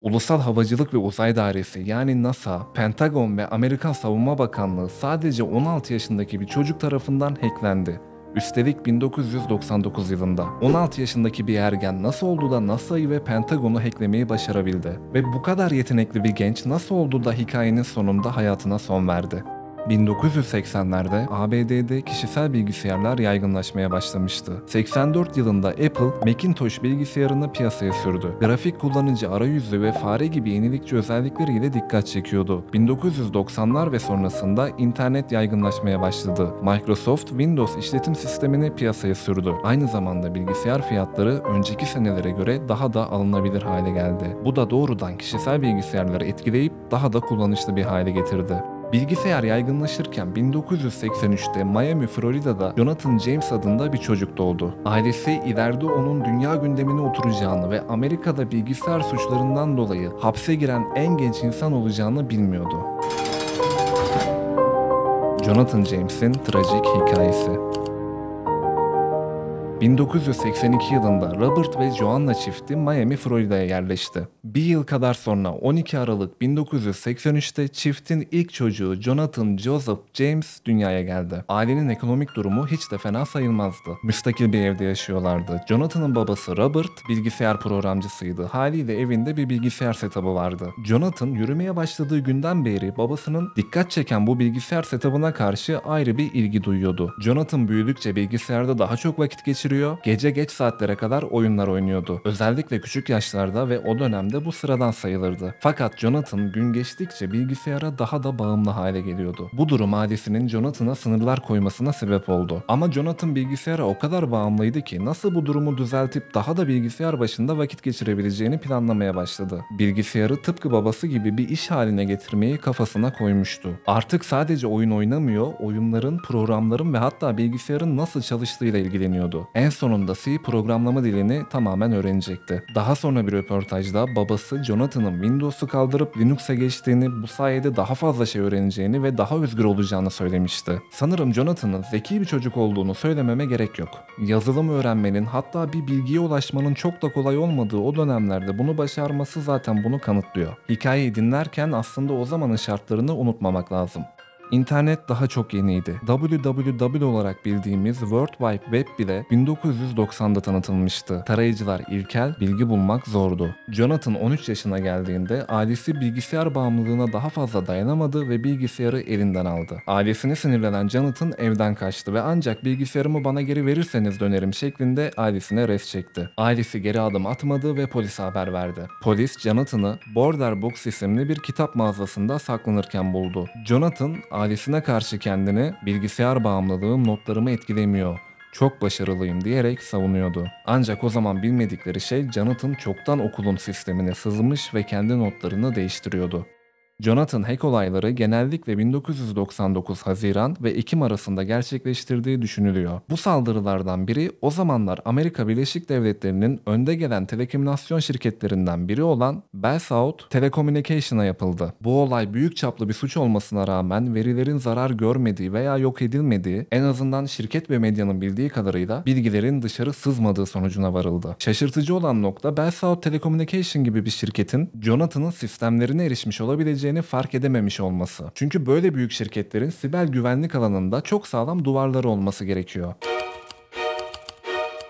Ulusal Havacılık ve Uzay Dairesi yani NASA, Pentagon ve Amerikan Savunma Bakanlığı sadece 16 yaşındaki bir çocuk tarafından hacklendi. Üstelik 1999 yılında 16 yaşındaki bir ergen nasıl oldu da NASA'yı ve Pentagon'u hacklemeyi başarabildi? Ve bu kadar yetenekli bir genç nasıl oldu da hikayenin sonunda hayatına son verdi? 1980'lerde ABD'de kişisel bilgisayarlar yaygınlaşmaya başlamıştı. 84 yılında Apple, Macintosh bilgisayarını piyasaya sürdü. Grafik kullanıcı arayüzü ve fare gibi yenilikçi özellikleriyle dikkat çekiyordu. 1990'lar ve sonrasında internet yaygınlaşmaya başladı. Microsoft Windows işletim sistemini piyasaya sürdü. Aynı zamanda bilgisayar fiyatları önceki senelere göre daha da alınabilir hale geldi. Bu da doğrudan kişisel bilgisayarları etkileyip daha da kullanışlı bir hale getirdi. Bilgisayar yaygınlaşırken 1983'te Miami, Florida'da Jonathan James adında bir çocuk doğdu. Ailesi ileride onun dünya gündemine oturacağını ve Amerika'da bilgisayar suçlarından dolayı hapse giren en genç insan olacağını bilmiyordu. Jonathan James'in trajik hikayesi. 1982 yılında Robert ve Joanna çifti Miami, Florida'ya yerleşti. Bir yıl kadar sonra 12 Aralık 1983'te çiftin ilk çocuğu Jonathan Joseph James dünyaya geldi. Ailenin ekonomik durumu hiç de fena sayılmazdı. Müstakil bir evde yaşıyorlardı. Jonathan'ın babası Robert bilgisayar programcısıydı. Haliyle evinde bir bilgisayar setup'ı vardı. Jonathan yürümeye başladığı günden beri babasının dikkat çeken bu bilgisayar setup'ına karşı ayrı bir ilgi duyuyordu. Jonathan büyüdükçe bilgisayarda daha çok vakit geçiriyor, gece geç saatlere kadar oyunlar oynuyordu. Özellikle küçük yaşlarda ve o dönemde bu sıradan sayılırdı. Fakat Jonathan gün geçtikçe bilgisayara daha da bağımlı hale geliyordu. Bu durum ailesinin Jonathan'a sınırlar koymasına sebep oldu. Ama Jonathan bilgisayara o kadar bağımlıydı ki nasıl bu durumu düzeltip daha da bilgisayar başında vakit geçirebileceğini planlamaya başladı. Bilgisayarı tıpkı babası gibi bir iş haline getirmeyi kafasına koymuştu. Artık sadece oyun oynamıyor, oyunların, programların ve hatta bilgisayarın nasıl çalıştığıyla ilgileniyordu. En sonunda C programlama dilini tamamen öğrenecekti. Daha sonra bir röportajda babası Jonathan'ın Windows'u kaldırıp Linux'a geçtiğini, bu sayede daha fazla şey öğreneceğini ve daha özgür olacağını söylemişti. Sanırım Jonathan'ın zeki bir çocuk olduğunu söylememe gerek yok. Yazılım öğrenmenin, hatta bir bilgiye ulaşmanın çok da kolay olmadığı o dönemlerde bunu başarması zaten bunu kanıtlıyor. Hikayeyi dinlerken aslında o zamanın şartlarını unutmamak lazım. İnternet daha çok yeniydi. www olarak bildiğimiz World Wide Web bile 1990'da tanıtılmıştı. Tarayıcılar ilkel, bilgi bulmak zordu. Jonathan 13 yaşına geldiğinde ailesi bilgisayar bağımlılığına daha fazla dayanamadı ve bilgisayarı elinden aldı. Ailesine sinirlenen Jonathan evden kaçtı ve ancak bilgisayarımı bana geri verirseniz dönerim şeklinde ailesine res çekti. Ailesi geri adım atmadı ve polise haber verdi. Polis Jonathan'ı Border Books isimli bir kitap mağazasında saklanırken buldu. Jonathan ailesine karşı kendini "bilgisayar bağımlılığım notlarımı etkilemiyor, çok başarılıyım" diyerek savunuyordu. Ancak o zaman bilmedikleri şey Jonathan çoktan okulun sistemine sızmış ve kendi notlarını değiştiriyordu. Jonathan hack olayları genellikle 1999 Haziran ve Ekim arasında gerçekleştirdiği düşünülüyor. Bu saldırılardan biri o zamanlar Amerika Birleşik Devletleri'nin önde gelen telekomünikasyon şirketlerinden biri olan Bell South Telecommunication'a yapıldı. Bu olay büyük çaplı bir suç olmasına rağmen verilerin zarar görmediği veya yok edilmediği, en azından şirket ve medyanın bildiği kadarıyla bilgilerin dışarı sızmadığı sonucuna varıldı. Şaşırtıcı olan nokta Bell South Telecommunication gibi bir şirketin Jonathan'ın sistemlerine erişmiş olabileceğini fark edememiş olması. Çünkü böyle büyük şirketlerin siber güvenlik alanında çok sağlam duvarları olması gerekiyor.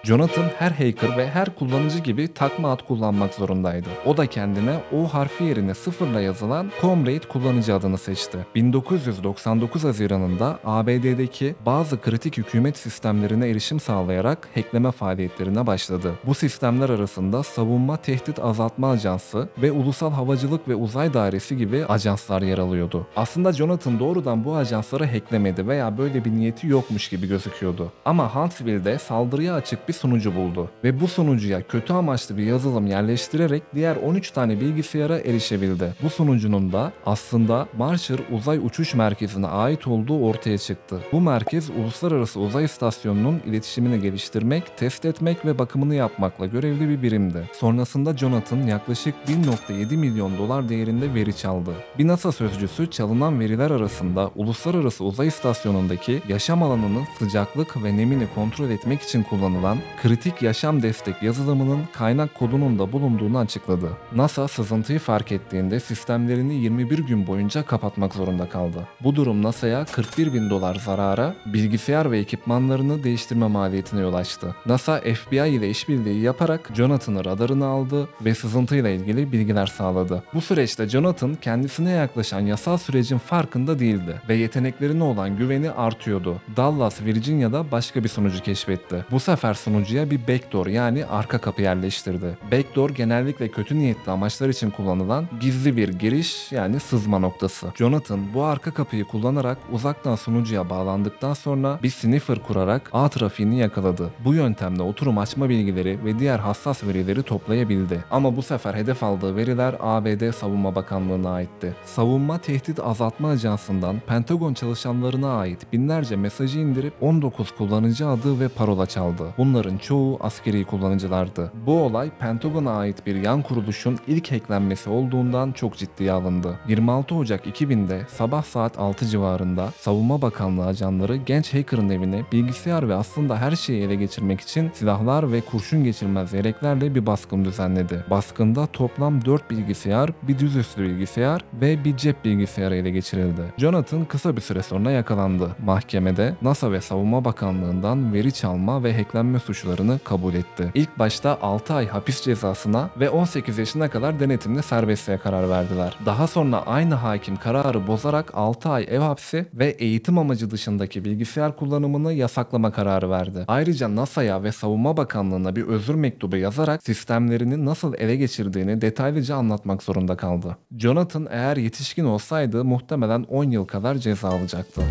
Jonathan her hacker ve her kullanıcı gibi takma ad kullanmak zorundaydı. O da kendine O harfi yerine sıfırla yazılan Comrade kullanıcı adını seçti. 1999 Haziran'ında ABD'deki bazı kritik hükümet sistemlerine erişim sağlayarak hackleme faaliyetlerine başladı. Bu sistemler arasında Savunma Tehdit Azaltma Ajansı ve Ulusal Havacılık ve Uzay Dairesi gibi ajanslar yer alıyordu. Aslında Jonathan doğrudan bu ajansları hacklemedi veya böyle bir niyeti yokmuş gibi gözüküyordu. Ama Huntsville'de saldırıya açık bir sunucu buldu ve bu sunucuya kötü amaçlı bir yazılım yerleştirerek diğer 13 tane bilgisayara erişebildi. Bu sunucunun da aslında Marshall Uzay Uçuş Merkezi'ne ait olduğu ortaya çıktı. Bu merkez Uluslararası Uzay İstasyonu'nun iletişimini geliştirmek, test etmek ve bakımını yapmakla görevli bir birimdi. Sonrasında Jonathan yaklaşık 1,7 milyon dolar değerinde veri çaldı. Bir NASA sözcüsü çalınan veriler arasında Uluslararası Uzay İstasyonu'ndaki yaşam alanının sıcaklık ve nemini kontrol etmek için kullanılan kritik yaşam destek yazılımının kaynak kodunun da bulunduğunu açıkladı. NASA sızıntıyı fark ettiğinde sistemlerini 21 gün boyunca kapatmak zorunda kaldı. Bu durum NASA'ya $41.000 zarara, bilgisayar ve ekipmanlarını değiştirme maliyetine yol açtı. NASA FBI ile işbirliği yaparak Jonathan'ı radarına aldı ve sızıntıyla ilgili bilgiler sağladı. Bu süreçte Jonathan kendisine yaklaşan yasal sürecin farkında değildi ve yeteneklerine olan güveni artıyordu. Dallas, Virginia'da başka bir sunucu keşfetti. Bu sefer sunucuya bir backdoor yani arka kapı yerleştirdi. Backdoor genellikle kötü niyetli amaçlar için kullanılan gizli bir giriş yani sızma noktası. Jonathan bu arka kapıyı kullanarak uzaktan sunucuya bağlandıktan sonra bir sniffer kurarak ağ trafiğini yakaladı. Bu yöntemle oturum açma bilgileri ve diğer hassas verileri toplayabildi. Ama bu sefer hedef aldığı veriler ABD Savunma Bakanlığı'na aitti. Savunma Tehdit Azaltma Ajansı'ndan Pentagon çalışanlarına ait binlerce mesajı indirip 19 kullanıcı adı ve parola çaldı. Bunların çoğu askeri kullanıcılardı. Bu olay Pentagon'a ait bir yan kuruluşun ilk hacklenmesi olduğundan çok ciddiye alındı. 26 Ocak 2000'de sabah saat 6 civarında Savunma Bakanlığı ajanları genç hacker'ın evine bilgisayar ve aslında her şeyi ele geçirmek için silahlar ve kurşun geçirmez yeleklerle bir baskın düzenledi. Baskında toplam 4 bilgisayar, bir düzüstü bilgisayar ve bir cep bilgisayarı ele geçirildi. Jonathan kısa bir süre sonra yakalandı. Mahkemede NASA ve Savunma Bakanlığı'ndan veri çalma ve hacklenme suçlarını kabul etti. İlk başta 6 ay hapis cezasına ve 18 yaşına kadar denetimli serbestliğe karar verdiler. Daha sonra aynı hakim kararı bozarak 6 ay ev hapsi ve eğitim amacı dışındaki bilgisayar kullanımını yasaklama kararı verdi. Ayrıca NASA'ya ve Savunma Bakanlığı'na bir özür mektubu yazarak sistemlerini nasıl ele geçirdiğini detaylıca anlatmak zorunda kaldı. Jonathan eğer yetişkin olsaydı muhtemelen 10 yıl kadar ceza alacaktı.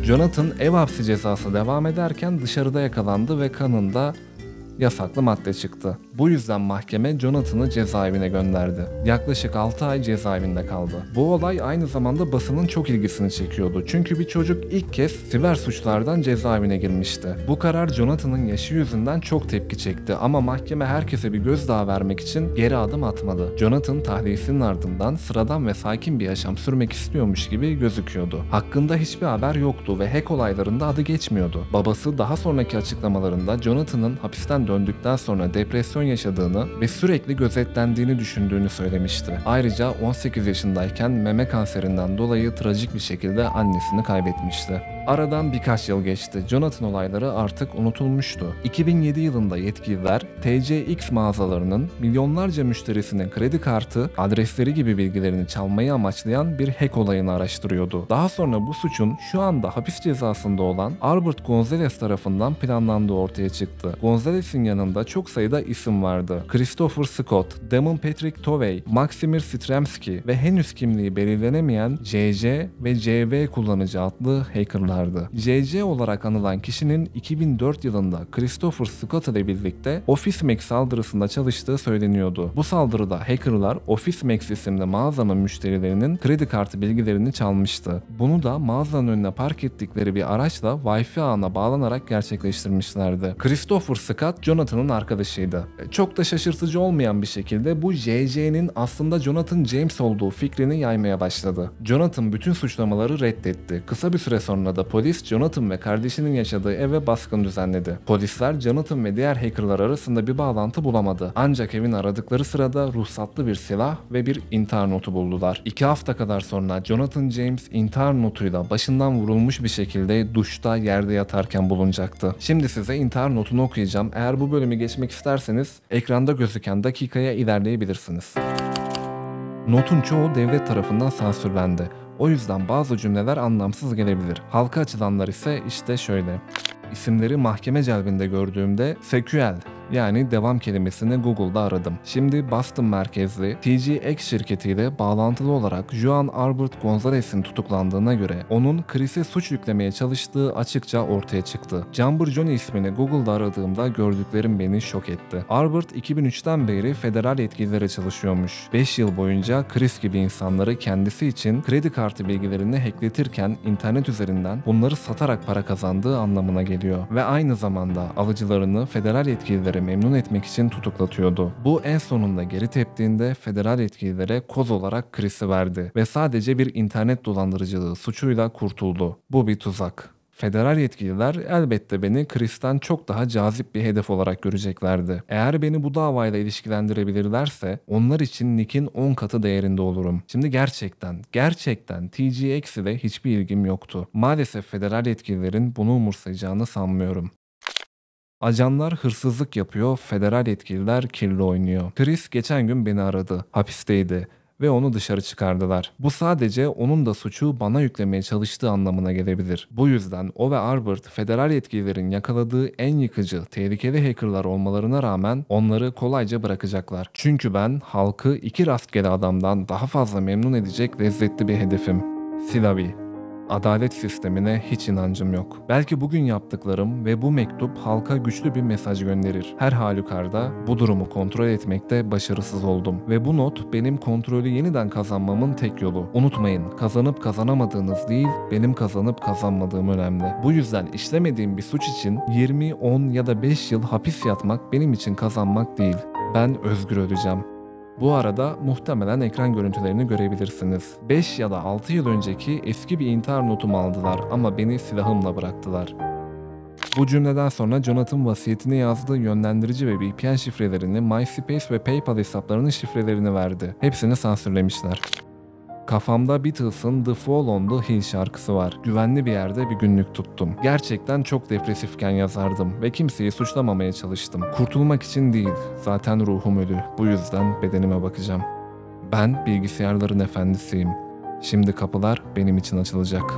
Jonathan ev hapsi cezası devam ederken dışarıda yakalandı ve kanında yasaklı madde çıktı. Bu yüzden mahkeme Jonathan'ı cezaevine gönderdi. Yaklaşık 6 ay cezaevinde kaldı. Bu olay aynı zamanda basının çok ilgisini çekiyordu. Çünkü bir çocuk ilk kez siber suçlardan cezaevine girmişti. Bu karar Jonathan'ın yaşı yüzünden çok tepki çekti ama mahkeme herkese bir gözdağı vermek için geri adım atmadı. Jonathan tahliyesinin ardından sıradan ve sakin bir yaşam sürmek istiyormuş gibi gözüküyordu. Hakkında hiçbir haber yoktu ve hack olaylarında adı geçmiyordu. Babası daha sonraki açıklamalarında Jonathan'ın hapisten döndükten sonra depresyon yaşadığını ve sürekli gözetlendiğini düşündüğünü söylemişti. Ayrıca 18 yaşındayken meme kanserinden dolayı trajik bir şekilde annesini kaybetmişti. Aradan birkaç yıl geçti. Jonathan olayları artık unutulmuştu. 2007 yılında yetkililer TCX mağazalarının milyonlarca müşterisinin kredi kartı, adresleri gibi bilgilerini çalmayı amaçlayan bir hack olayını araştırıyordu. Daha sonra bu suçun şu anda hapis cezasında olan Albert Gonzalez tarafından planlandığı ortaya çıktı. Gonzalez'in yanında çok sayıda isim vardı. Christopher Scott, Damon Patrick Tovey, Maksimir Stremski ve henüz kimliği belirlenemeyen JJ ve JV kullanıcı adlı hackerlar. JJ olarak anılan kişinin 2004 yılında Christopher Scott ile birlikte Office Max saldırısında çalıştığı söyleniyordu. Bu saldırıda hackerlar Office Max isimli mağazanın müşterilerinin kredi kartı bilgilerini çalmıştı. Bunu da mağazanın önüne park ettikleri bir araçla Wi-Fi ağına bağlanarak gerçekleştirmişlerdi. Christopher Scott, Jonathan'ın arkadaşıydı. Çok da şaşırtıcı olmayan bir şekilde bu JJ'nin aslında Jonathan James olduğu fikrini yaymaya başladı. Jonathan bütün suçlamaları reddetti. Kısa bir süre sonra da polis Jonathan ve kardeşinin yaşadığı eve baskın düzenledi. Polisler Jonathan ve diğer hackerlar arasında bir bağlantı bulamadı. Ancak evin aradıkları sırada ruhsatlı bir silah ve bir intihar notu buldular. 2 hafta kadar sonra Jonathan James intihar notuyla başından vurulmuş bir şekilde duşta yerde yatarken bulunacaktı. Şimdi size intihar notunu okuyacağım. Eğer bu bölümü geçmek isterseniz ekranda gözüken dakikaya ilerleyebilirsiniz. Notun çoğu devlet tarafından sansürlendi. O yüzden bazı cümleler anlamsız gelebilir. Halka açılanlar ise işte şöyle. İsimleri mahkeme celbinde gördüğümde SQL yani devam kelimesini Google'da aradım. Şimdi Boston merkezli TJX şirketiyle bağlantılı olarak Juan Albert Gonzalez'in tutuklandığına göre onun Chris'e suç yüklemeye çalıştığı açıkça ortaya çıktı. Jumper Johnny ismini Google'da aradığımda gördüklerim beni şok etti. Albert 2003'ten beri federal yetkililere çalışıyormuş. 5 yıl boyunca Chris gibi insanları kendisi için kredi kartı bilgilerini hackletirken internet üzerinden bunları satarak para kazandığı anlamına geliyor. Ve aynı zamanda alıcılarını federal yetkililere memnun etmek için tutuklatıyordu. Bu en sonunda geri teptiğinde federal yetkililere koz olarak Chris'i verdi ve sadece bir internet dolandırıcılığı suçuyla kurtuldu. Bu bir tuzak. Federal yetkililer elbette beni Chris'ten çok daha cazip bir hedef olarak göreceklerdi. Eğer beni bu davayla ilişkilendirebilirlerse onlar için Nick'in 10 katı değerinde olurum. Şimdi gerçekten TGX ile hiçbir ilgim yoktu. Maalesef federal yetkililerin bunu umursayacağını sanmıyorum. Ajanlar hırsızlık yapıyor, federal yetkililer kirli oynuyor. Chris geçen gün beni aradı. Hapisteydi ve onu dışarı çıkardılar. Bu sadece onun da suçu bana yüklemeye çalıştığı anlamına gelebilir. Bu yüzden o ve Albert federal yetkililerin yakaladığı en yıkıcı, tehlikeli hackerlar olmalarına rağmen onları kolayca bırakacaklar. Çünkü ben halkı iki rastgele adamdan daha fazla memnun edecek lezzetli bir hedefim. Silavi. Adalet sistemine hiç inancım yok. Belki bugün yaptıklarım ve bu mektup halka güçlü bir mesaj gönderir. Her halükarda bu durumu kontrol etmekte başarısız oldum. Ve bu not benim kontrolü yeniden kazanmamın tek yolu. Unutmayın, kazanıp kazanamadığınız değil, benim kazanıp kazanmadığım önemli. Bu yüzden işlemediğim bir suç için 20, 10 ya da 5 yıl hapis yatmak benim için kazanmak değil. Ben özgür öleceğim. Bu arada muhtemelen ekran görüntülerini görebilirsiniz. 5 ya da 6 yıl önceki eski bir intihar notumu aldılar ama beni silahımla bıraktılar. Bu cümleden sonra Jonathan vasiyetine yazdığı yönlendirici ve VPN şifrelerini, MySpace ve PayPal hesaplarının şifrelerini verdi. Hepsini sansürlemişler. Kafamda Beatles'ın The Fall on the Hill şarkısı var. Güvenli bir yerde bir günlük tuttum. Gerçekten çok depresifken yazardım ve kimseyi suçlamamaya çalıştım. Kurtulmak için değil, zaten ruhum ölü. Bu yüzden bedenime bakacağım. Ben bilgisayarların efendisiyim. Şimdi kapılar benim için açılacak.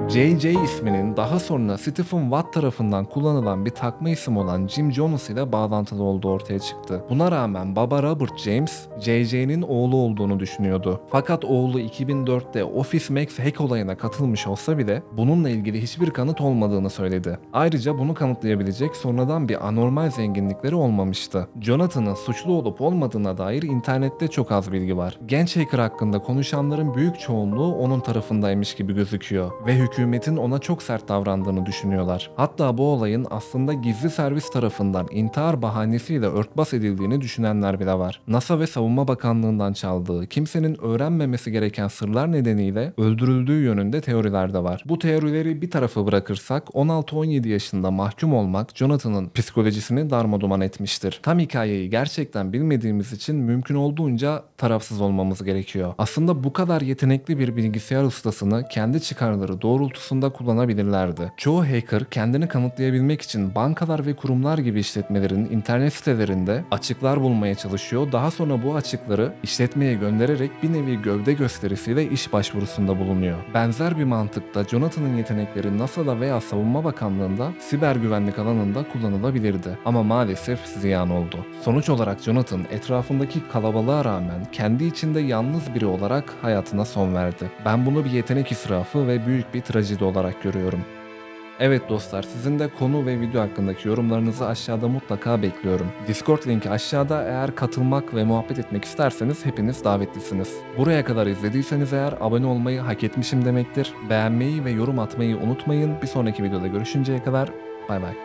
JJ isminin daha sonra Stephen Watt tarafından kullanılan bir takma isim olan Jim Jones ile bağlantılı olduğu ortaya çıktı. Buna rağmen baba Robert James, JJ'nin oğlu olduğunu düşünüyordu. Fakat oğlu 2004'te Office Max hack olayına katılmış olsa bile bununla ilgili hiçbir kanıt olmadığını söyledi. Ayrıca bunu kanıtlayabilecek sonradan bir anormal zenginlikleri olmamıştı. Jonathan'ın suçlu olup olmadığına dair internette çok az bilgi var. Genç hacker hakkında konuşanların büyük çoğunluğu onun tarafındaymış gibi gözüküyor ve hükümetin ona çok sert davrandığını düşünüyorlar. Hatta bu olayın aslında gizli servis tarafından intihar bahanesiyle örtbas edildiğini düşünenler bile var. NASA ve Savunma Bakanlığı'ndan çaldığı, kimsenin öğrenmemesi gereken sırlar nedeniyle öldürüldüğü yönünde teoriler de var. Bu teorileri bir tarafa bırakırsak 16-17 yaşında mahkum olmak Jonathan'ın psikolojisini darmaduman etmiştir. Tam hikayeyi gerçekten bilmediğimiz için mümkün olduğunca tarafsız olmamız gerekiyor. Aslında bu kadar yetenekli bir bilgisayar ustasını kendi çıkarları doğrultusunda kullanabilirlerdi. Çoğu hacker kendini kanıtlayabilmek için bankalar ve kurumlar gibi işletmelerin internet sitelerinde açıklar bulmaya çalışıyor. Daha sonra bu açıkları işletmeye göndererek bir nevi gövde gösterisiyle iş başvurusunda bulunuyor. Benzer bir mantıkta Jonathan'ın yetenekleri NASA'da veya Savunma Bakanlığı'nda siber güvenlik alanında kullanılabilirdi. Ama maalesef ziyan oldu. Sonuç olarak Jonathan etrafındaki kalabalığa rağmen kendi içinde yalnız biri olarak hayatına son verdi. Ben bunu bir yetenek israfı ve büyük bir trajedi olarak görüyorum. Evet dostlar, sizin de konu ve video hakkındaki yorumlarınızı aşağıda mutlaka bekliyorum. Discord linki aşağıda, eğer katılmak ve muhabbet etmek isterseniz hepiniz davetlisiniz. Buraya kadar izlediyseniz eğer abone olmayı hak etmişim demektir. Beğenmeyi ve yorum atmayı unutmayın. Bir sonraki videoda görüşünceye kadar bay bay.